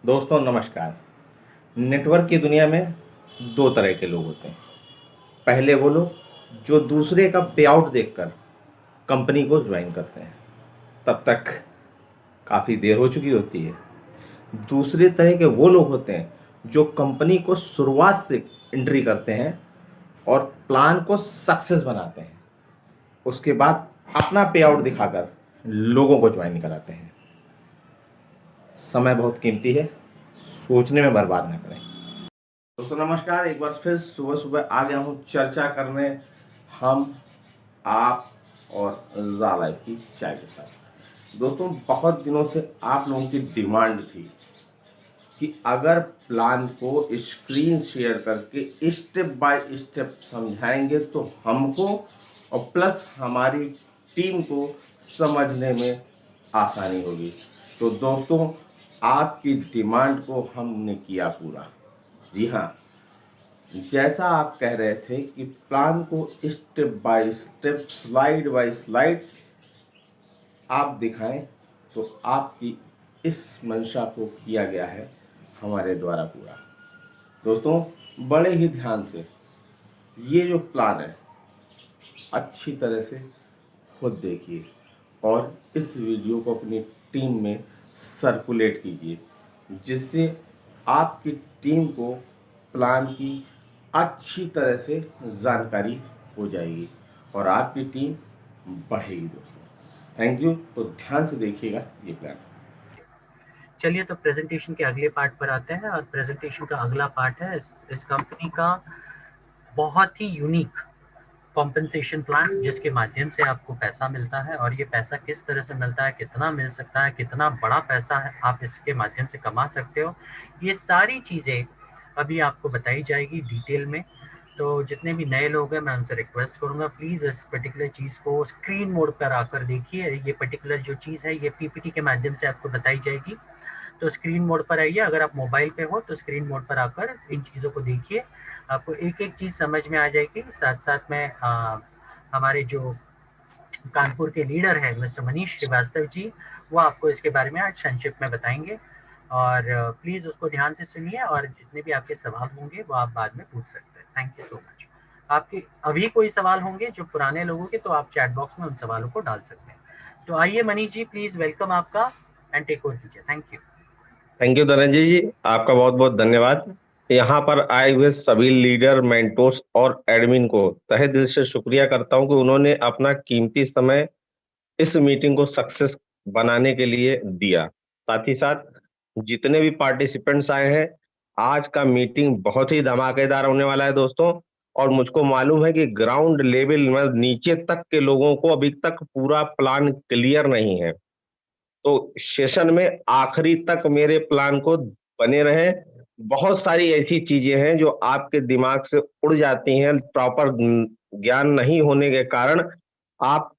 दोस्तों नमस्कार। नेटवर्क की दुनिया में दो तरह के लोग होते हैं। पहले वो लोग जो दूसरे का पे आउट देखकर कंपनी को ज्वाइन करते हैं, तब तक काफ़ी देर हो चुकी होती है। दूसरे तरह के वो लोग होते हैं जो कंपनी को शुरुआत से एंट्री करते हैं और प्लान को सक्सेस बनाते हैं, उसके बाद अपना पे आउट दिखाकर लोगों को ज्वाइन कराते हैं। समय बहुत कीमती है, सोचने में बर्बाद ना करें। दोस्तों नमस्कार, एक बार फिर सुबह सुबह आ गया हूँ चर्चा करने, हम आप और जा लाइफ की चाय के साथ। दोस्तों बहुत दिनों से आप लोगों की डिमांड थी कि अगर प्लान को स्क्रीन शेयर करके स्टेप बाय स्टेप समझाएंगे तो हमको और प्लस हमारी टीम को समझने में आसानी होगी। तो दोस्तों आपकी डिमांड को हमने किया पूरा। जी हाँ, जैसा आप कह रहे थे कि प्लान को step by step slide bye slide आप दिखाएं, तो आपकी इस मंशा को किया गया है हमारे द्वारा पूरा। दोस्तों बड़े ही ध्यान से ये जो प्लान है अच्छी तरह से खुद देखिए और इस वीडियो को अपनी टीम में सर्कुलेट कीजिए, जिससे आपकी टीम को प्लान की अच्छी तरह से जानकारी हो जाएगी और आपकी टीम बढ़ेगी। दोस्तों थैंक यू। तो ध्यान से देखिएगा ये प्लान। चलिए तो प्रेजेंटेशन के अगले पार्ट पर आते हैं और प्रेजेंटेशन का अगला पार्ट है इस कंपनी का बहुत ही यूनिक कॉम्पेंसेशन प्लान, जिसके माध्यम से आपको पैसा मिलता है। और ये पैसा किस तरह से मिलता है, कितना मिल सकता है, कितना बड़ा पैसा है आप इसके माध्यम से कमा सकते हो, ये सारी चीज़ें अभी आपको बताई जाएगी डिटेल में। तो जितने भी नए लोग हैं मैं उनसे रिक्वेस्ट करूंगा, प्लीज़ इस पर्टिकुलर चीज़ को स्क्रीन मोड पर आकर देखिए। ये पर्टिकुलर जो चीज़ है ये पीपीटी के माध्यम से आपको बताई जाएगी। तो स्क्रीन मोड पर आइए, अगर आप मोबाइल पे हो तो स्क्रीन मोड पर आकर इन चीज़ों को देखिए, आपको एक एक चीज़ समझ में आ जाएगी। साथ साथ में हमारे जो कानपुर के लीडर हैं मिस्टर मनीष श्रीवास्तव जी, वो आपको इसके बारे में आज संक्षिप्त में बताएंगे। और प्लीज़ उसको ध्यान से सुनिए और जितने भी आपके सवाल होंगे वो आप बाद में पूछ सकते हैं। Thank you so much. आपके अभी कोई सवाल होंगे जो पुराने लोगों के, तो आप चैट बॉक्स में उन सवालों को डाल सकते हैं। तो आइए मनीष जी, प्लीज़ वेलकम आपका एंड टेक ओवर कीजिए। Thank you. Thank you Dhananjay ji, आपका बहुत बहुत धन्यवाद। यहाँ पर आए हुए सभी लीडर, मेंटोर्स और एडमिन को तहे दिल से शुक्रिया करता हूँ कि उन्होंने अपना कीमती समय इस मीटिंग को सक्सेस बनाने के लिए दिया। साथ ही साथ जितने भी पार्टिसिपेंट्स आए हैं, आज का मीटिंग बहुत ही धमाकेदार होने वाला है दोस्तों। और मुझको मालूम है कि ग्राउंड लेवल में नीचे तक के लोगों को अभी तक पूरा प्लान क्लियर नहीं है। तो सेशन में आखिरी तक मेरे प्लान को बने रहें। बहुत सारी ऐसी चीजें हैं जो आपके दिमाग से उड़ जाती हैं, प्रॉपर ज्ञान नहीं होने के कारण आप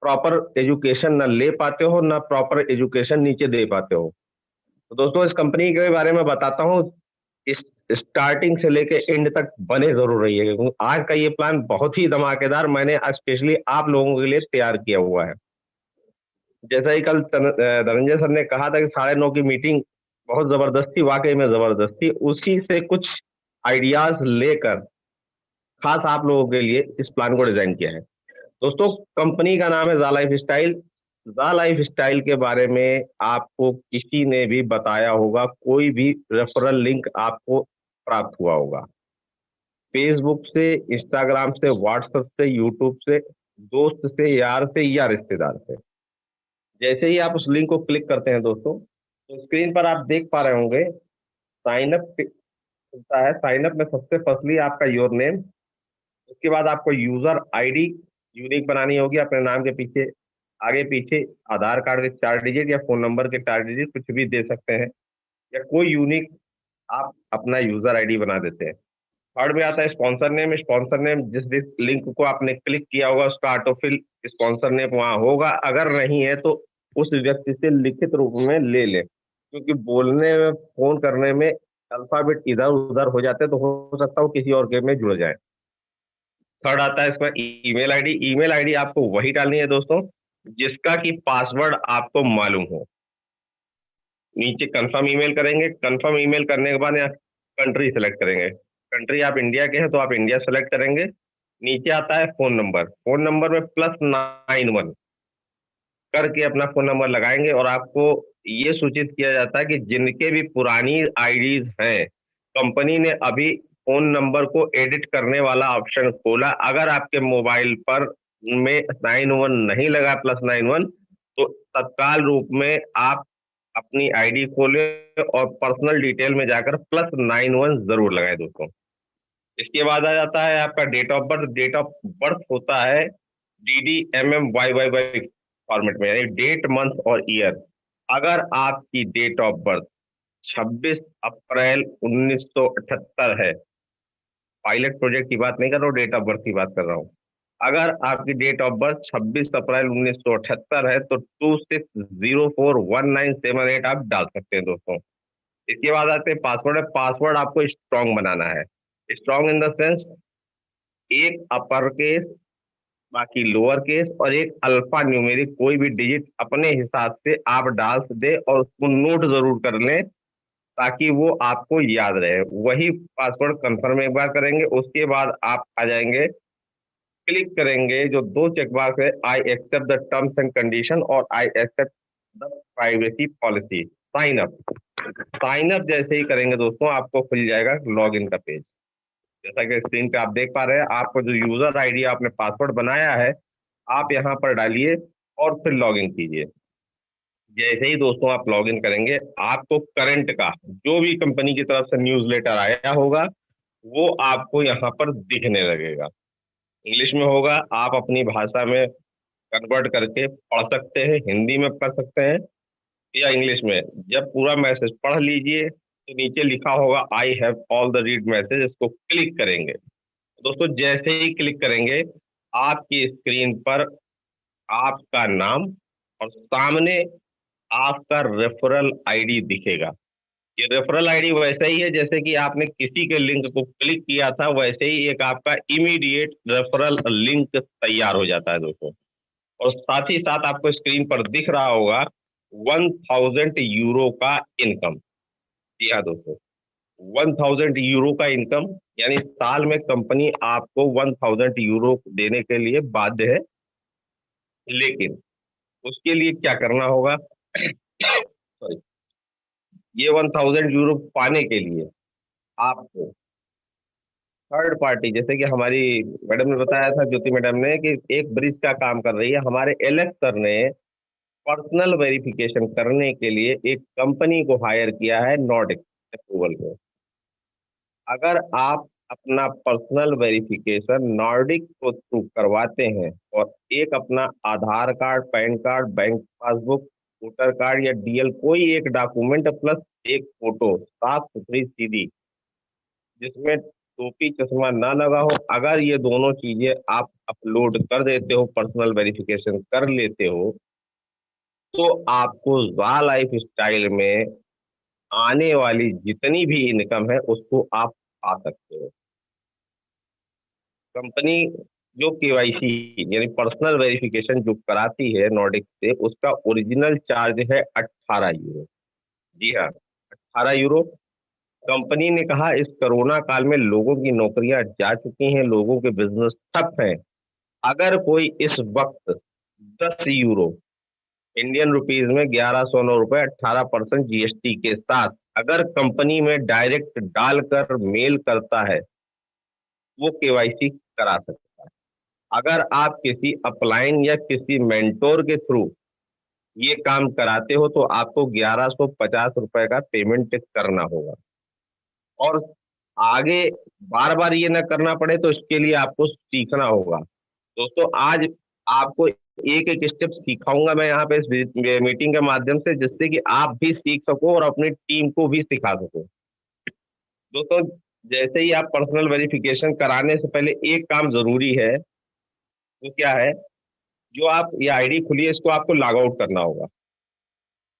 प्रॉपर एजुकेशन ना ले पाते हो, ना प्रॉपर एजुकेशन नीचे दे पाते हो। तो दोस्तों इस कंपनी के बारे में बताता हूँ। इस स्टार्टिंग से लेके एंड तक बने जरूर रहिएगा, क्योंकि आज का ये प्लान बहुत ही धमाकेदार मैंने स्पेशली आप लोगों के लिए तैयार किया हुआ है। जैसा ही कल धनंजय सर ने कहा था कि 9:30 की मीटिंग बहुत जबरदस्त थी, वाकई में जबरदस्त थी। उसी से कुछ आइडियाज लेकर खास आप लोगों के लिए इस प्लान को डिजाइन किया है। दोस्तों कंपनी का नाम है जा लाइफ स्टाइल। जा लाइफ स्टाइल के बारे में आपको किसी ने भी बताया होगा, कोई भी रेफरल लिंक आपको प्राप्त हुआ होगा, फेसबुक से, इंस्टाग्राम से, व्हाट्सएप से, यूट्यूब से, दोस्त से, यार से या रिश्तेदार से। जैसे ही आप उस लिंक को क्लिक करते हैं दोस्तों, तो स्क्रीन पर आप देख पा रहे होंगे साइन अप खुलता है। साइन अप में सबसे फर्स्टली आपका योर नेम, उसके बाद आपको यूजर आईडी यूनिक बनानी होगी। अपने नाम के पीछे, आगे पीछे आधार कार्ड के 4 डिजिट या फोन नंबर के 4 डिजिट कुछ भी दे सकते हैं, या कोई यूनिक आप अपना यूजर आईडी बना देते हैं। थर्ड में आता है स्पॉन्सर नेम। स्पॉन्सर नेम जिस जिस लिंक को आपने क्लिक किया होगा उसका ऑटोफिल स्पॉन्सर नेम वहां होगा, अगर नहीं है तो उस व्यक्ति से लिखित रूप में ले लें, क्योंकि बोलने में, फोन करने में अल्फाबेट इधर उधर हो जाते हैं, तो हो सकता हो किसी और गेम में जुड़ जाए। थर्ड आता है इसमें ईमेल आईडी। ईमेल आईडी आपको वही डालनी है दोस्तों जिसका कि पासवर्ड आपको मालूम हो। नीचे कंफर्म ईमेल करेंगे। कंफर्म ईमेल करने के बाद यहाँ कंट्री सेलेक्ट करेंगे। कंट्री आप इंडिया के हैं तो आप इंडिया सेलेक्ट करेंगे। नीचे आता है फोन नंबर। फोन नंबर में +91 करके अपना फोन नंबर लगाएंगे और आपको ये सूचित किया जाता है कि जिनके भी पुरानी आईडीज हैं, कंपनी ने अभी फोन नंबर को एडिट करने वाला ऑप्शन खोला। अगर आपके मोबाइल पर में 91 नहीं लगा +91, तो तत्काल रूप में आप अपनी आईडी खोले और पर्सनल डिटेल में जाकर +91 जरूर लगाए दोस्तों। इसके बाद आ जाता है आपका date of birth. Date of birth होता है DDMMYYY फॉर्मेट में, यानी डेट, मंथ और ईयर। अगर आपकी डेट ऑफ बर्थ 26 अप्रैल 1978 है, पायलट प्रोजेक्ट की बात नहीं कर रहा हूँ, डेट ऑफ बर्थ की बात कर रहा हूँ। अगर आपकी डेट ऑफ बर्थ 26 अप्रैल 1978 है तो 26041978 आप डाल सकते हैं दोस्तों। इसके बाद आते हैं पासवर्ड। पासवर्ड आपको स्ट्रॉन्ग बनाना है। स्ट्रॉन्ग इन द सेंस एक अपर केस, बाकी लोअर केस और एक अल्फा न्यूमेरिक कोई भी डिजिट अपने हिसाब से आप डाल दे और उसको नोट जरूर कर लें ताकि वो आपको याद रहे। वही पासवर्ड कंफर्म एक बार करेंगे। उसके बाद आप आ जाएंगे, क्लिक करेंगे जो 2 चेकबॉक्स है, I accept the terms and condition और I accept the privacy policy. Sign up. Sign up जैसे ही करेंगे दोस्तों आपको खुल जाएगा लॉगिन का पेज। जैसा कि स्क्रीन पे आप देख पा रहे हैं, आपको जो यूजर आईडी आपने पासवर्ड बनाया है आप यहाँ पर डालिए और फिर लॉगिन कीजिए। जैसे ही दोस्तों आप लॉगिन करेंगे आपको करंट का जो भी कंपनी की तरफ से न्यूज़लेटर आया होगा वो आपको यहाँ पर दिखने लगेगा। इंग्लिश में होगा, आप अपनी भाषा में कन्वर्ट करके पढ़ सकते हैं, हिंदी में पढ़ सकते हैं या इंग्लिश में। जब पूरा मैसेज पढ़ लीजिए तो नीचे लिखा होगा I have all the read message, इसको क्लिक करेंगे। दोस्तों जैसे ही क्लिक करेंगे आपकी स्क्रीन पर आपका नाम और सामने आपका रेफरल आईडी दिखेगा। ये रेफरल आईडी वैसे ही है जैसे कि आपने किसी के लिंक को क्लिक किया था, वैसे ही एक आपका इमीडिएट रेफरल लिंक तैयार हो जाता है दोस्तों। और साथ ही साथ आपको स्क्रीन पर दिख रहा होगा 1000 यूरो का इनकम। जी हाँ दोस्तों, 1000 यूरो का इनकम, यानी साल में कंपनी आपको 1000 यूरो देने के लिए बाध्य है। लेकिन उसके लिए क्या करना होगा सॉरी, ये 1000 यूरो पाने के लिए आपको थर्ड पार्टी, जैसे कि हमारी मैडम ने बताया था, ज्योति मैडम ने, कि एक ब्रिज का काम कर रही है, हमारे एलेक्स सर ने पर्सनल वेरिफिकेशन करने के लिए एक कंपनी को हायर किया है नॉर्डिक अप्रूवल में। अगर आप अपना पर्सनल वेरिफिकेशन नॉर्डिक को थ्रू करवाते हैं और एक अपना Aadhaar card, PAN card, bank passbook, voter card या डीएल कोई एक डॉक्यूमेंट प्लस एक फोटो साफ सुथरी सीधी जिसमें टोपी चश्मा ना लगा हो, अगर ये दोनों चीजें आप अपलोड कर देते हो, पर्सनल वेरिफिकेशन कर लेते हो, तो आपको ज़ा लाइफ स्टाइल में आने वाली जितनी भी इनकम है उसको आप पा सकते हो। कंपनी जो केवाईसी यानी पर्सनल वेरिफिकेशन जो कराती है नॉर्डिक से, उसका ओरिजिनल चार्ज है 18 यूरो। जी हाँ, 18 यूरो। कंपनी ने कहा इस कोरोना काल में लोगों की नौकरियां जा चुकी हैं, लोगों के बिजनेस ठप हैं। अगर कोई इस वक्त 10 यूरो, इंडियन रुपीज में 1109 रुपए 18% जीएसटी के साथ अगर कंपनी में डायरेक्ट डालकर मेल करता है वो केवाईसी करा सकता है। अगर आप किसी अपलाइन या किसी मेंटोर के थ्रू ये काम कराते हो तो आपको 1150 रुपए का पेमेंट करना होगा। और आगे बार बार ये ना करना पड़े तो इसके लिए आपको सीखना होगा। दोस्तों आज आपको एक एक स्टेप सिखाऊंगा मैं यहाँ पे इस मीटिंग के माध्यम से, जिससे कि आप भी सीख सको और अपनी टीम को भी सिखा सको। दोस्तों जैसे ही आप पर्सनल वेरिफिकेशन कराने से पहले एक काम जरूरी है, वो क्या है, जो आप ये आईडी खुली है इसको आपको लॉग आउट करना होगा।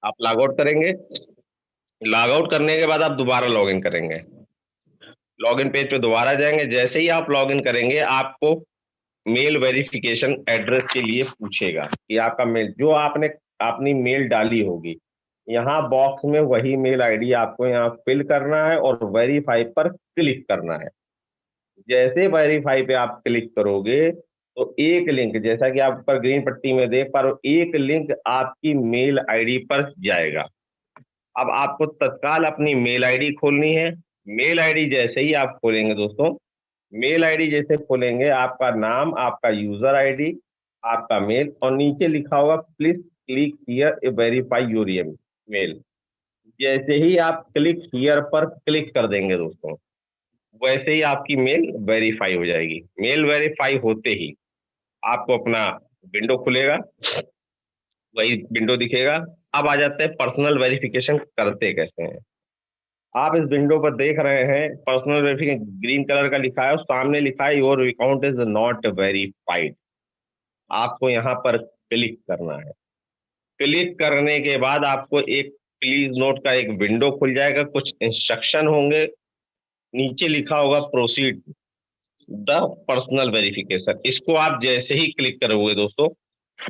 आप लॉग आउट करेंगे, लॉग आउट करने के बाद आप दोबारा लॉगिन करेंगे, लॉगिन पेज पे दोबारा जाएंगे। जैसे ही आप लॉगिन करेंगे आपको मेल वेरिफिकेशन एड्रेस के लिए पूछेगा कि आपका मेल जो आपने अपनी मेल डाली होगी यहाँ बॉक्स में वही मेल आईडी आपको यहाँ फिल करना है और वेरीफाई पर क्लिक करना है। जैसे वेरीफाई पे आप क्लिक करोगे तो एक लिंक, जैसा कि आप ऊपर ग्रीन पट्टी में देख पा रहे हो, एक लिंक आपकी मेल आईडी पर जाएगा। अब आपको तत्काल अपनी मेल आईडी खोलनी है। मेल आईडी जैसे ही आप खोलेंगे दोस्तों, मेल आईडी जैसे खोलेंगे, आपका नाम, आपका यूजर आईडी, आपका मेल, और नीचे लिखा होगा please click here verify your mail. जैसे ही आप क्लिक हियर पर क्लिक कर देंगे दोस्तों, वैसे ही आपकी मेल वेरीफाई हो जाएगी। मेल वेरीफाई होते ही आपको अपना विंडो खुलेगा, वही विंडो दिखेगा। अब आ जाते हैं पर्सनल वेरिफिकेशन करते कैसे हैं। आप इस विंडो पर देख रहे हैं पर्सनल वेरिफिकेशन ग्रीन कलर का लिखा है और सामने लिखा है your account is not verified. आपको यहाँ पर क्लिक करना है। क्लिक करने के बाद आपको एक प्लीज नोट का एक विंडो खुल जाएगा, कुछ इंस्ट्रक्शन होंगे, नीचे लिखा होगा प्रोसीड द पर्सनल वेरिफिकेशन। इसको आप जैसे ही क्लिक करोगे दोस्तों,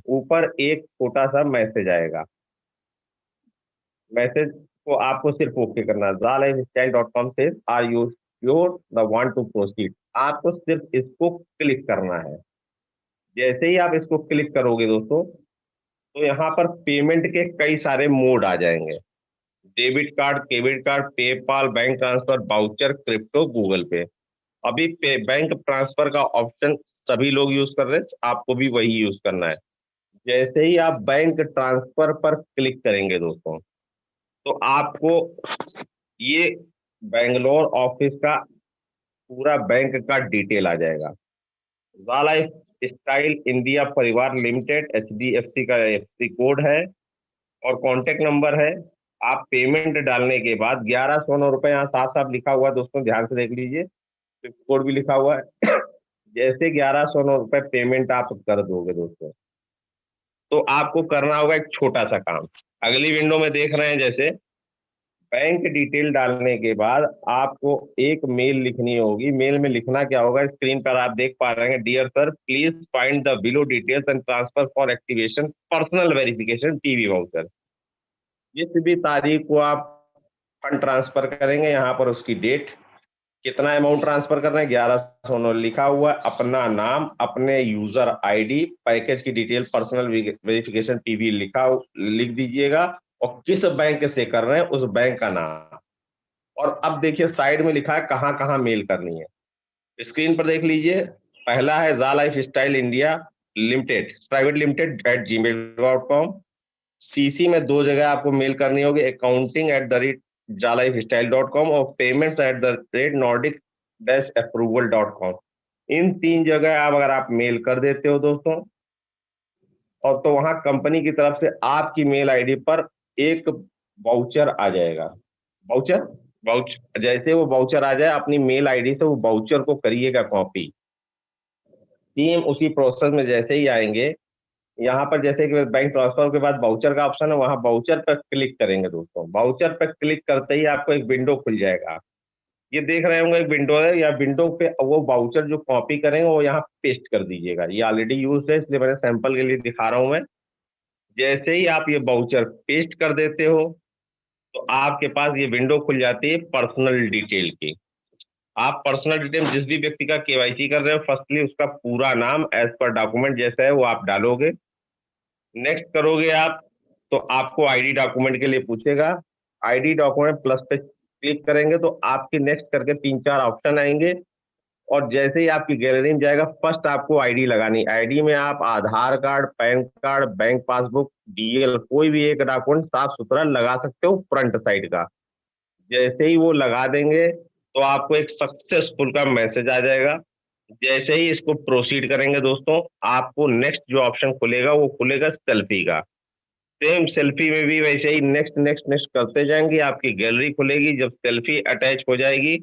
ऊपर एक छोटा सा मैसेज आएगा। मैसेज को आपको सिर्फ ओके करना। zalifestyle.com से are you sure the want to proceed, आपको सिर्फ इसको क्लिक करना है। जैसे ही आप इसको क्लिक करोगे दोस्तों, तो यहाँ पर पेमेंट के कई सारे मोड आ जाएंगे। Debit card, credit card, PayPal, bank transfer, voucher, crypto, Google पे। अभी बैंक ट्रांसफर का ऑप्शन सभी लोग यूज कर रहे हैं, आपको भी वही यूज करना है। जैसे ही आप बैंक ट्रांसफर पर क्लिक करेंगे दोस्तों, तो आपको ये बेंगलोर ऑफिस का पूरा बैंक का डिटेल आ जाएगा। लाइफ स्टाइल इंडिया परिवार लिमिटेड HDFC का FC कोड है और कॉन्टेक्ट नंबर है। आप पेमेंट डालने के बाद 1109 रुपए यहाँ साफ साफ लिखा हुआ है दोस्तों, ध्यान से देख लीजिए, कोड भी लिखा हुआ है। जैसे 1109 रुपए पेमेंट आप कर दोगे दोस्तों, तो आपको करना होगा एक छोटा सा काम। अगली विंडो में देख रहे हैं, जैसे बैंक डिटेल डालने के बाद आपको एक मेल लिखनी होगी। मेल में लिखना क्या होगा, स्क्रीन पर आप देख पा रहे हैं, dear sir please find the below details and transfer for activation personal verification TV voucher. जिस भी तारीख को आप फंड ट्रांसफर करेंगे, यहाँ पर उसकी डेट, कितना अमाउंट ट्रांसफर कर रहे हैं, 1109 लिखा हुआ है, अपना नाम, अपने यूजर आईडी, पैकेज की डिटेल, पर्सनल वेरिफिकेशन टीवी लिख दीजिएगा और किस बैंक से कर रहे हैं उस बैंक का नाम। और अब देखिए साइड में लिखा है कहाँ कहाँ मेल करनी है। स्क्रीन पर देख लीजिए, पहला है जा life style India limited private limited @gmail.com। CC में 2 जगह आपको मेल करनी होगी, accounting@jalifestyle.com और payments@nordic-approval.com। इन 3 जगह अगर आप मेल कर देते हो दोस्तों, और तो वहां कंपनी की तरफ से आपकी मेल आईडी पर एक वाउचर आ जाएगा। वाउचर जैसे वो वाउचर आ जाए, अपनी मेल आईडी से वो वाउचर को करिएगा कॉपी। टीम उसी प्रोसेस में जैसे ही आएंगे, यहाँ पर जैसे कि बैंक ट्रांसफर के बाद वाउचर का ऑप्शन है, वहां वाउचर पर क्लिक करेंगे दोस्तों। वाउचर पर क्लिक करते ही आपको एक विंडो खुल जाएगा। ये देख रहे होंगे एक विंडो है, या विंडो पे वो वाउचर जो कॉपी करेंगे वो यहाँ पेस्ट कर दीजिएगा। ये ऑलरेडी यूज है, इसलिए मैंने सैंपल के लिए दिखा रहा हूं मैं। जैसे ही आप ये वाउचर पेस्ट कर देते हो, तो आपके पास ये विंडो खुल जाती है पर्सनल डिटेल की। आप पर्सनल डिटेल जिस भी व्यक्ति का KYC कर रहे हो, फर्स्टली उसका पूरा नाम एज पर डॉक्यूमेंट जैसा है वो आप डालोगे। नेक्स्ट करोगे आप, तो आपको आईडी डॉक्यूमेंट के लिए पूछेगा। आईडी डॉक्यूमेंट प्लस पे क्लिक करेंगे तो आपके नेक्स्ट करके 3-4 ऑप्शन आएंगे, और जैसे ही आपकी गैलरी में जाएगा, फर्स्ट आपको आईडी लगानी। आईडी में आप Aadhaar card, PAN card, bank passbook, DL कोई भी एक डॉक्यूमेंट साफ सुथरा लगा सकते हो फ्रंट साइड का। जैसे ही वो लगा देंगे तो आपको एक सक्सेसफुल का मैसेज आ जाएगा। जैसे ही इसको प्रोसीड करेंगे दोस्तों, आपको नेक्स्ट जो ऑप्शन खुलेगा वो खुलेगा सेल्फी का। सेम सेल्फी में भी वैसे ही नेक्स्ट नेक्स्ट नेक्स्ट करते जाएंगे, आपकी गैलरी खुलेगी। जब सेल्फी अटैच हो जाएगी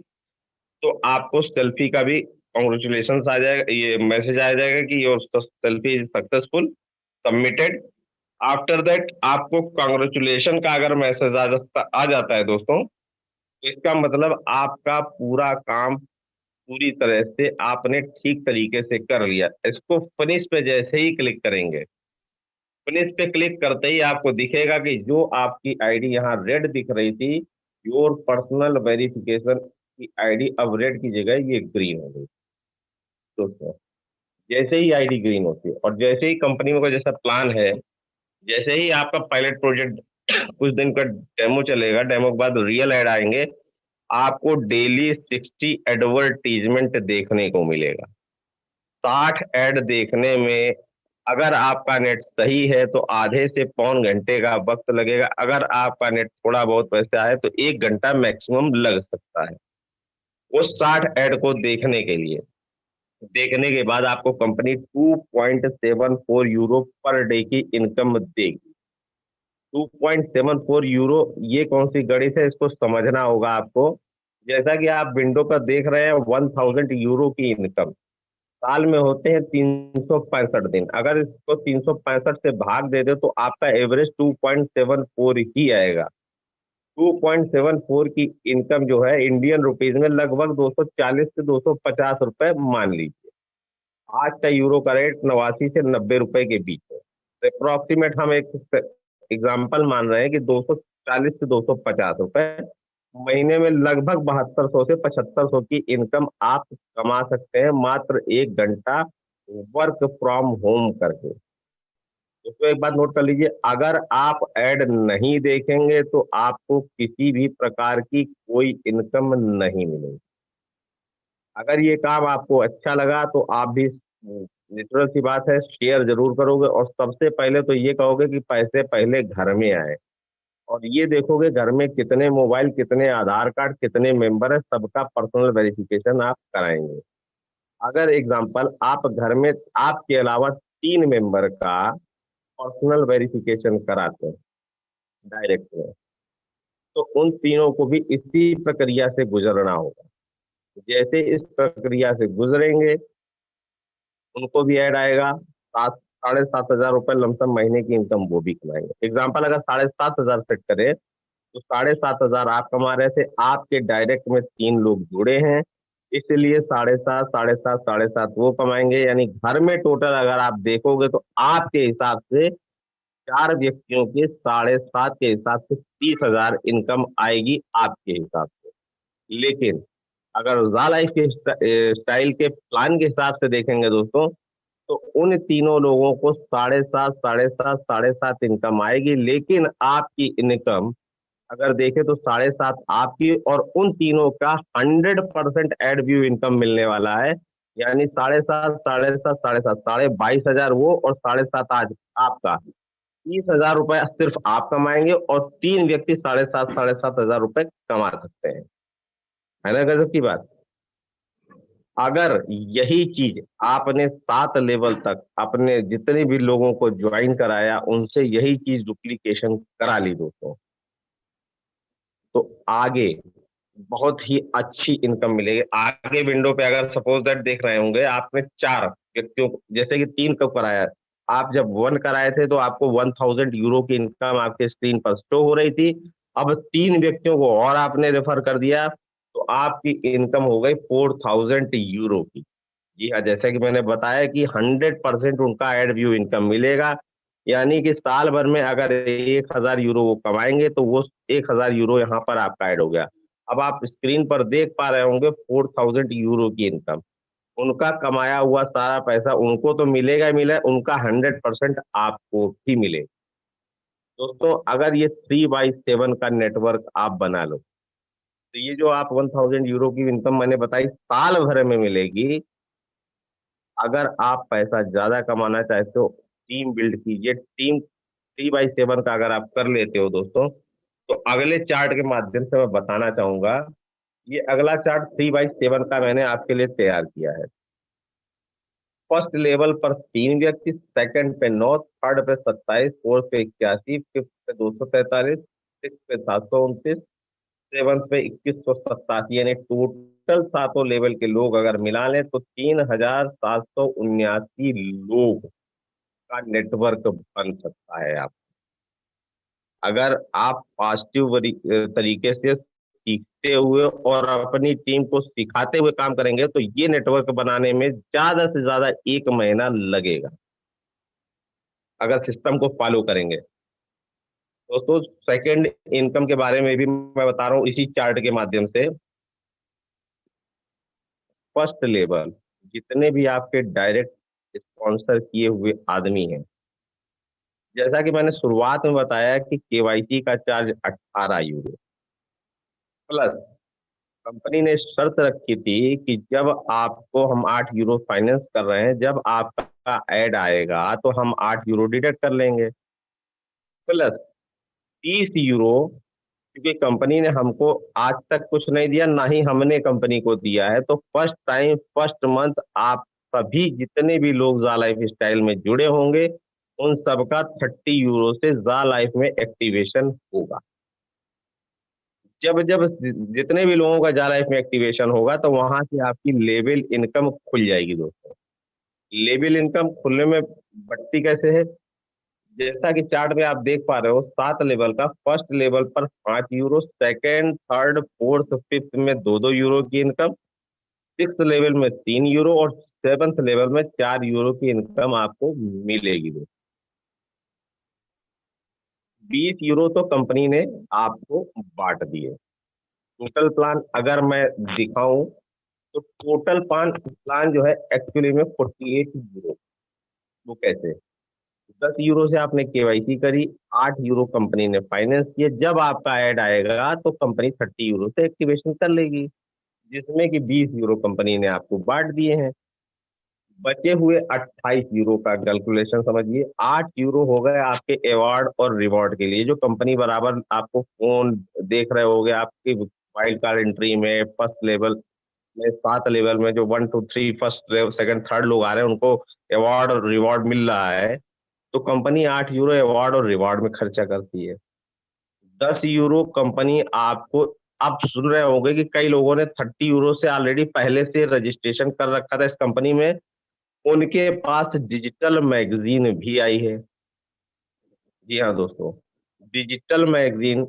तो आपको सेल्फी का भी कॉन्ग्रेचुलेशन आ जाएगा, ये मैसेज आ जाएगा कि your selfie is successful submitted. After that आपको कॉन्ग्रेचुलेशन का अगर मैसेज आ जाता है दोस्तों, तो इसका मतलब आपका पूरा काम पूरी तरह से आपने ठीक तरीके से कर लिया। इसको फिनिश पे जैसे ही क्लिक करेंगे, फिनिश पे क्लिक करते ही आपको दिखेगा कि जो आपकी आईडी यहाँ रेड दिख रही थी, योर पर्सनल वेरिफिकेशन की आईडी अब रेड की जगह ये ग्रीन हो गई दोस्तों। जैसे ही आईडी ग्रीन होती है और जैसे ही कंपनी में कोई जैसा प्लान है, जैसे ही आपका पायलट प्रोजेक्ट कुछ दिन का डेमो चलेगा, डेमो के बाद रियल ऐड आएंगे, आपको डेली 60 एडवर्टीजमेंट देखने को मिलेगा। 60 ऐड देखने में अगर आपका नेट सही है तो आधे से पौन घंटे का वक्त लगेगा। अगर आपका नेट थोड़ा बहुत वैसे आए तो 1 घंटा मैक्सिमम लग सकता है उस 60 ऐड को देखने के लिए। देखने के बाद आपको कंपनी 2.74 यूरो पर डे की इनकम देगी। 2.74 यूरो ये कौन सी गणित है, इसको समझना होगा आपको। जैसा कि आप विंडो पर देख रहे हैं 1000 यूरो की इनकम, साल में होते हैं 365 दिन। अगर इसको 365 से भाग दे दे तो आपका एवरेज 2.74 ही आएगा। 2.74 की इनकम जो है इंडियन रुपीज में लगभग 240 से 250 रुपए मान लीजिए। आज का यूरो का रेट 89 से 90 रुपए के बीच है। तो अप्रोक्सीमेट हम एक एग्जाम्पल मान रहे हैं कि 240 से 250 रुपए महीने में लगभग 7200 से 7500 की इनकम आप कमा सकते हैं मात्र 1 घंटा वर्क फ्रॉम होम करके। तो एक बात नोट कर लीजिए, अगर आप ऐड नहीं देखेंगे तो आपको किसी भी प्रकार की कोई इनकम नहीं मिलेगी। अगर ये काम आपको अच्छा लगा तो आप भी नेचुरल सी बात है शेयर जरूर करोगे और सबसे पहले तो ये कहोगे कि पैसे पहले घर में आए और ये देखोगे घर में कितने मोबाइल, कितने आधार कार्ड, कितने मेंबर है, सबका पर्सनल वेरिफिकेशन आप कराएंगे। अगर एग्जांपल आप घर में आपके अलावा 3 मेंबर का पर्सनल वेरिफिकेशन कराते हैं डायरेक्ट में, तो उन तीनों को भी इसी प्रक्रिया से गुजरना होगा। जैसे इस प्रक्रिया से गुजरेंगे उनको भी ऐड आएगा, 7,500 रुपए लमसम महीने की इनकम वो भी कमाएंगे। एग्जाम्पल अगर 7,500 सेट करें तो 7,500 आप कमा रहे थे, आपके डायरेक्ट में 3 लोग जुड़े हैं, इसलिए 7,500 7,500 7,500 वो कमाएंगे। यानी घर में टोटल अगर आप देखोगे तो आपके हिसाब से 4 व्यक्तियों के 7,500 के हिसाब से 30,000 इनकम आएगी आपके हिसाब से। लेकिन अगर ज़ा लाइफ के स्टाइल के प्लान के हिसाब से देखेंगे दोस्तों, तो उन तीनों लोगों को 7,500 7,500 7,500 इनकम आएगी, लेकिन आपकी इनकम अगर देखें तो 7,500 आपकी और उन तीनों का 100% एड व्यू इनकम मिलने वाला है। यानी 7,500 7,500 7,500 22,000 वो और 7,500 आज आपका, 30,000 रुपए सिर्फ आप कमाएंगे और 3 व्यक्ति 7,500 रुपए कमा सकते हैं। है ना गजब की बात। अगर यही चीज आपने 7 लेवल तक अपने जितने भी लोगों को ज्वाइन कराया उनसे यही चीज डुप्लीकेशन करा ली दोस्तों, तो आगे बहुत ही अच्छी इनकम मिलेगी। आगे विंडो पे अगर सपोज दैट देख रहे होंगे, आपने 4 व्यक्तियों को जैसे कि 3 को कराया, आप जब 1 कराए थे तो आपको 1000 यूरो की इनकम आपके स्क्रीन पर शो हो रही थी। अब 3 व्यक्तियों को और आपने रेफर कर दिया तो आपकी इनकम हो गई 4000 यूरो की। जी हाँ, जैसा कि मैंने बताया कि 100% उनका एड व्यू इनकम मिलेगा। यानी कि साल भर में अगर 1,000 यूरो वो कमाएंगे तो वो 1,000 यूरो यहाँ पर आपका ऐड हो गया। अब आप स्क्रीन पर देख पा रहे होंगे 4000 यूरो की इनकम, उनका कमाया हुआ सारा पैसा उनको तो मिलेगा ही मिलेगा, उनका 100% आपको भी मिलेगा। दोस्तों अगर ये 3x7 का नेटवर्क आप बना लो तो ये जो आप 1000 यूरो की इनकम मैंने बताई साल भर में मिलेगी। अगर आप पैसा ज्यादा कमाना चाहते हो, टीम बिल्ड कीजिए। टीम 3x7 का अगर आप कर लेते हो दोस्तों, तो अगले चार्ट के माध्यम से मैं बताना चाहूंगा। ये अगला चार्ट 3x7 का मैंने आपके लिए तैयार किया है। फर्स्ट लेवल पर 3 व्यक्ति, सेकंड पे 9, थर्ड पे 27, फोर्थ पे 81, फिफ्थ पे 243, सिक्स पे 729, सेवंथ पे 2187। यानी टोटल 7 लेवल के लोग अगर मिला लें तो 3,779 लोग का नेटवर्क बन सकता है। आप अगर आप पॉजिटिव तरीके से सीखते हुए और अपनी टीम को सिखाते हुए काम करेंगे तो ये नेटवर्क बनाने में ज्यादा से ज्यादा 1 महीना लगेगा। अगर सिस्टम को फॉलो करेंगे। दोस्तों सेकंड इनकम के बारे में भी मैं बता रहा हूँ इसी चार्ट के माध्यम से। फर्स्ट लेवल, जितने भी आपके डायरेक्ट स्पॉन्सर किए हुए आदमी हैं, जैसा कि मैंने शुरुआत में बताया कि केवाईसी का चार्ज 18 यूरो प्लस कंपनी ने शर्त रखी थी कि जब आपको हम 8 यूरो फाइनेंस कर रहे हैं, जब आपका ऐड आएगा तो हम 8 यूरो डिडक्ट कर लेंगे, प्लस 30 यूरो, क्योंकि कंपनी ने हमको आज तक कुछ नहीं दिया, ना ही हमने कंपनी को दिया है, तो फर्स्ट टाइम फर्स्ट मंथ आप सभी जितने भी लोग जा लाइफ स्टाइल में जुड़े होंगे उन सबका 30 यूरो से जा लाइफ में एक्टिवेशन होगा। जब जब जितने भी लोगों का जा लाइफ में एक्टिवेशन होगा तो वहां से आपकी लेवल इनकम खुल जाएगी दोस्तों। लेवल इनकम खुलने में बढ़ती कैसे है, जैसा कि चार्ट में आप देख पा रहे हो, 7 लेवल का, फर्स्ट लेवल पर 5 euro, second third fourth fifth में 2-2 यूरो की इनकम, सिक्स लेवल में 3 यूरो और सेवंथ लेवल में 4 यूरो की इनकम आपको मिलेगी दोस्तों। 20 यूरो तो कंपनी ने आपको बांट दिए। टोटल प्लान अगर मैं दिखाऊं तो टोटल प्लान प्लान जो है एक्चुअली में 48 यूरो। वो कैसे, 10 यूरो से आपने केवाईसी करी, 8 यूरो कंपनी ने फाइनेंस किए, जब आपका ऐड आएगा तो कंपनी 30 यूरो से एक्टिवेशन कर लेगी, जिसमें कि 20 यूरो कंपनी ने आपको बांट दिए हैं। बचे हुए 28 यूरो का कैलकुलेशन समझिए। 8 यूरो हो गए आपके अवार्ड और रिवॉर्ड के लिए, जो कंपनी बराबर आपको फोन देख रहे होगे आपके वाइल्ड कार्ड एंट्री में, फर्स्ट लेवल में, 7 लेवल में जो 1 2 3 फर्स्ट सेकंड थर्ड लोग आ रहे हैं उनको अवार्ड और रिवॉर्ड मिल रहा है, तो कंपनी 8 यूरो अवार्ड और रिवॉर्ड में खर्चा करती है। 10 यूरो कंपनी आपको, आप सुन रहे होंगे कि कई लोगों ने 30 यूरो से ऑलरेडी पहले से रजिस्ट्रेशन कर रखा था इस कंपनी में, उनके पास डिजिटल मैगजीन भी आई है। जी हाँ दोस्तों, डिजिटल मैगजीन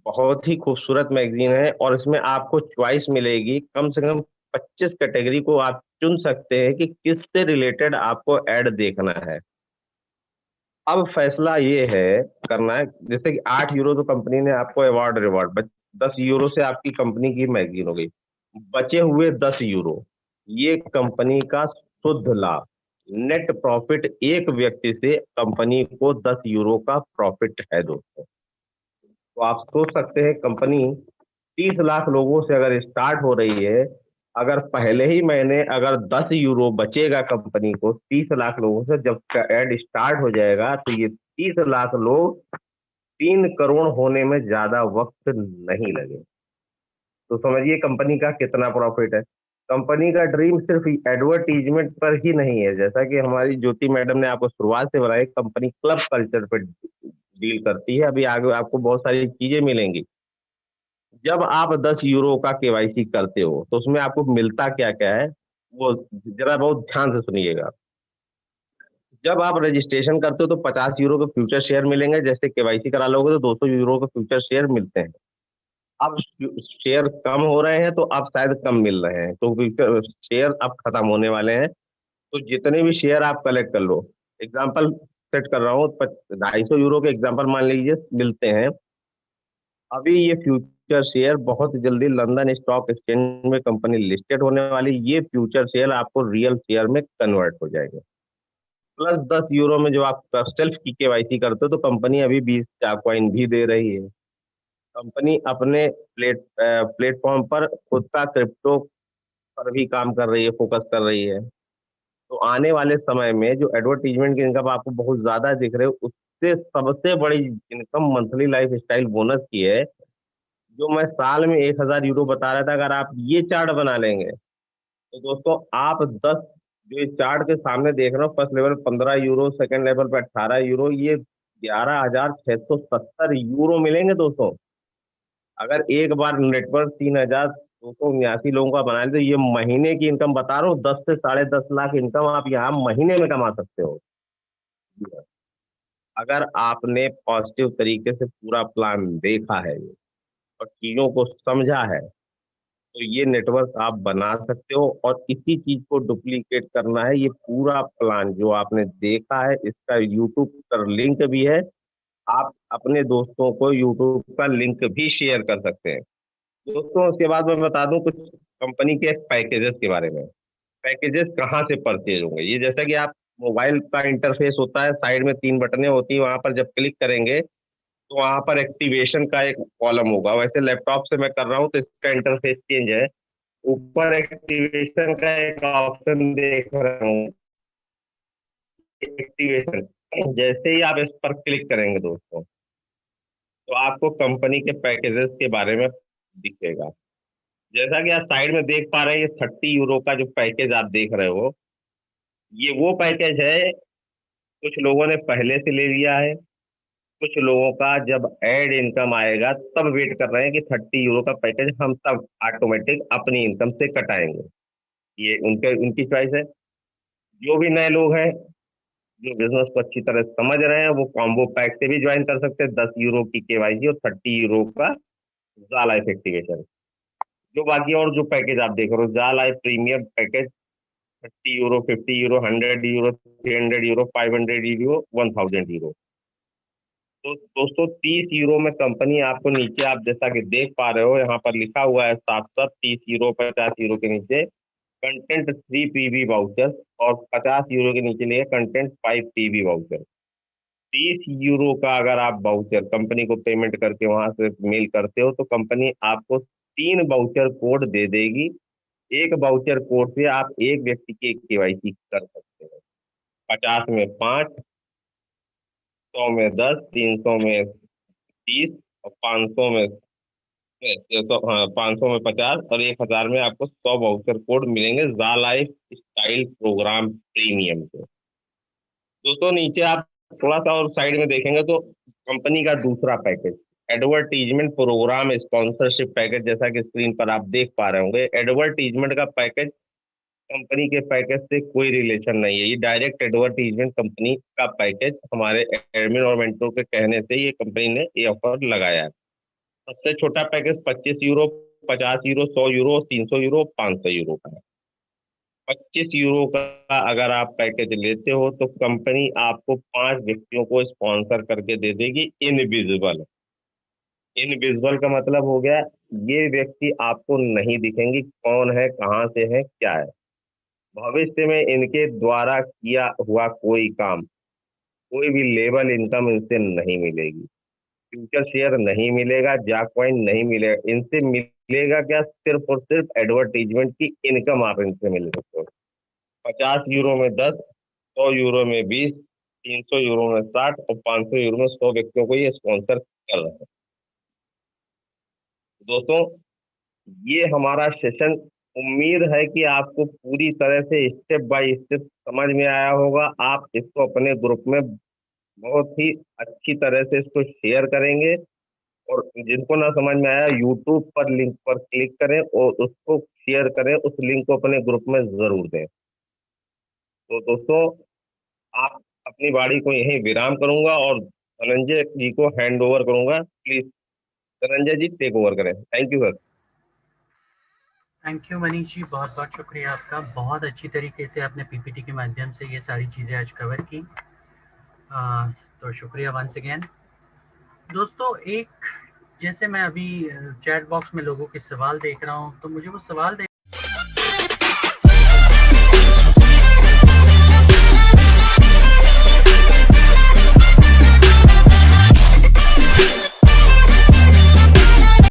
बहुत ही खूबसूरत मैगजीन है और इसमें आपको चॉइस मिलेगी, कम से कम 25 कैटेगरी को आप चुन सकते हैं कि किससे रिलेटेड आपको ऐड देखना है। अब फैसला ये है करना है, जैसे कि 8 यूरो तो कंपनी ने आपको अवार्ड रिवॉर्ड, 10 यूरो से आपकी कंपनी की मैगजीन हो गई, बचे हुए 10 यूरो ये कंपनी का शुद्ध लाभ, नेट प्रॉफिट, एक व्यक्ति से कंपनी को 10 यूरो का प्रॉफिट है दोस्तों। तो आप सोच सकते हैं कंपनी 30 लाख लोगों से अगर स्टार्ट हो रही है, अगर पहले ही महीने अगर 10 यूरो बचेगा कंपनी को 30 लाख लोगों से, जब ऐड स्टार्ट हो जाएगा तो ये 30 लाख लोग 3 करोड़ होने में ज्यादा वक्त नहीं लगे। तो समझिए कंपनी का कितना प्रॉफिट है। कंपनी का ड्रीम सिर्फ एडवर्टीजमेंट पर ही नहीं है, जैसा कि हमारी ज्योति मैडम ने आपको शुरुआत से बताया, कंपनी क्लब कल्चर पर डील करती है। अभी आगे आपको बहुत सारी चीजें मिलेंगी। जब आप 10 यूरो का केवाईसी करते हो तो उसमें आपको मिलता क्या क्या है, वो जरा बहुत ध्यान से सुनिएगा। जब आप रजिस्ट्रेशन करते हो तो 50 यूरो के फ्यूचर शेयर मिलेंगे, जैसे केवाईसी करा लोगे तो 200 यूरो के फ्यूचर शेयर मिलते हैं। अब शेयर कम हो रहे हैं तो अब शायद कम मिल रहे हैं, तो फ्यूचर शेयर अब खत्म होने वाले हैं। तो जितने भी शेयर आप कलेक्ट कर लो, एग्जाम्पल सेट कर रहा हूँ, 250 यूरो के एग्जाम्पल मान लीजिए मिलते हैं। अभी ये फ्यूचर शेयर बहुत जल्दी लंदन स्टॉक एक्सचेंज में कंपनी लिस्टेड होने वाली, ये फ्यूचर शेयर आपको रियल शेयर में कन्वर्ट हो जाएंगे। प्लस 10 यूरो में जो आप सेल्फ की केवाईसी करते हो तो कंपनी अभी 20 कॉइन भी दे रही है। कंपनी अपने प्लेटफॉर्म पर खुद का क्रिप्टो पर भी काम कर रही है, फोकस कर रही है। तो आने वाले समय में जो एडवर्टीजमेंट की इनकम आपको बहुत ज्यादा दिख रहे हो, उससे सबसे बड़ी income monthly life style bonus की है, जो मैं साल में 1,000 यूरो बता रहा था। अगर आप ये चार्ट बना लेंगे तो दोस्तों आप 10, जो इस चार्ट के सामने देख रहे हो, first level 15 euro, second level पे 18 यूरो, ये 11,670 यूरो मिलेंगे दोस्तों। अगर एक बार नेटवर्क 3,279 लोगों का बना ले तो ये महीने की इनकम बता रहा हूँ, 10 से 10.5 लाख इनकम आप यहाँ महीने में कमा सकते हो। अगर आपने पॉजिटिव तरीके से पूरा प्लान देखा है और चीजों को समझा है तो ये नेटवर्क आप बना सकते हो और इसी चीज को डुप्लीकेट करना है। ये पूरा प्लान जो आपने देखा है इसका यूट्यूब पर लिंक भी है। आप अपने दोस्तों को यूट्यूब का लिंक भी शेयर कर सकते हैं। दोस्तों उसके बाद मैं बता दूं कुछ कंपनी के पैकेजेस के बारे में। पैकेजेस कहाँ से परचेज होंगे, ये जैसा कि आप मोबाइल का इंटरफेस होता है, साइड में 3 बटनें होती है, वहां पर जब क्लिक करेंगे तो वहां पर एक्टिवेशन का एक कॉलम होगा। वैसे लैपटॉप से मैं कर रहा हूँ तो इसका इंटरफेस चेंज है। ऊपर एक्टिवेशन का एक ऑप्शन देख रहा हूँ, एक्टिवेशन। जैसे ही आप इस पर क्लिक करेंगे दोस्तों तो आपको कंपनी के पैकेजेस के बारे में दिखेगा। जैसा कि आप साइड में देख पा रहे हैं, ये 30 यूरो का जो पैकेज आप देख रहे हो, ये वो पैकेज है। कुछ लोगों ने पहले से ले लिया है, कुछ लोगों का जब एड इनकम आएगा तब वेट कर रहे हैं कि 30 यूरो का पैकेज हम तब ऑटोमेटिक अपनी इनकम से कटाएंगे। ये उनकी चॉइस है। जो भी नए लोग हैं जो बिजनेस को अच्छी तरह समझ रहे हैं वो कॉम्बो पैक से भी ज्वाइन कर सकते हैं। 10 यूरो की केवाईसी और 30 यूरो का जाल लाइफ एक्टिवेशन। जो बाकी और जो पैकेज आप देख रहे हो, जाल life premium package 30 euro, 50 euro, 100 euro, 300 euro, 500 euro, 1000 euro. तो दोस्तों 30 यूरो में कंपनी आपको नीचे आप जैसा कि देख पा रहे हो यहाँ पर लिखा हुआ है साफ साफ 30 यूरो, 50 यूरो के नीचे कंटेंट 3 PV वाउचर और 50 यूरो के नीचे लिए कंटेंट 5 PV वाउचर। 30 यूरो का अगर आप वाउचर कंपनी को पेमेंट करके वहां से मेल करते हो तो कंपनी आपको 3 वाउचर कोड दे देगी। एक वाउचर कोड से आप एक व्यक्ति की केवाईसी कर सकते हो। 50 में 5, 100 में 10, 300 में 30 और 500 में 500 में 50 और 1000 में आपको 100 वाउचर कोड मिलेंगे जा लाइफ स्टाइल प्रोग्राम प्रीमियम के। दोस्तों नीचे आप थोड़ा सा और साइड में देखेंगे तो कंपनी का दूसरा package advertisement programme sponsorship package, जैसा कि स्क्रीन पर आप देख पा रहे होंगे। एडवर्टीजमेंट का पैकेज कंपनी के पैकेज से कोई रिलेशन नहीं है। ये डायरेक्ट एडवर्टीजमेंट कंपनी का पैकेज हमारे एडमिन और मेंटोर के कहने से ये कंपनी ने ये ऑफर लगाया है। सबसे छोटा package 25 euro, 50 euro, 100 euro, 300 euro, 500 euro का है। 25 यूरो का अगर आप पैकेज लेते हो तो कंपनी आपको 5 व्यक्तियों को स्पॉन्सर करके दे देगी इनविजिबल। इनविजिबल का मतलब हो गया ये व्यक्ति आपको नहीं दिखेंगी, कौन है, कहाँ से है, क्या है। भविष्य में इनके द्वारा किया हुआ कोई काम, कोई भी लेवल इनकम इनसे नहीं मिलेगी। फ्यूचर शेयर नहीं मिलेगा, जैक कॉइन नहीं मिलेगा। इनसे मिलेगा क्या, सिर्फ और सिर्फ एडवर्टीजमेंट की इनकम आप इनसे मिल सकते हो। 50 यूरो में 10, 100 यूरो में 20, 300 यूरो में 60 और 500 यूरो में 100 व्यक्तियों को ये स्पॉन्सर कर रहे हैं। दोस्तों ये हमारा सेशन, उम्मीद है कि आपको पूरी तरह से स्टेप बाय स्टेप समझ में आया होगा। आप इसको अपने ग्रुप में बहुत ही अच्छी तरह से इसको शेयर करेंगे और जिनको ना समझ में आया यूट्यूब पर लिंक पर क्लिक करें और उसको शेयर करें, उस लिंक को अपने ग्रुप में जरूर दें। तो दोस्तों आप अपनी वाणी को यहीं विराम करूंगा और धनंजय जी को हैंड ओवर करूंगा। Please Dhananjay ji take over करें। Thank you sir. Thank you Manish ji, बहुत बहुत शुक्रिया आपका। बहुत अच्छी तरीके से आपने पीपीटी के माध्यम से ये सारी चीज़ें आज कवर की। तो शुक्रिया वंस अगेन। दोस्तों एक जैसे मैं अभी चैट बॉक्स में लोगों के सवाल देख रहा हूँ तो मुझे वो सवाल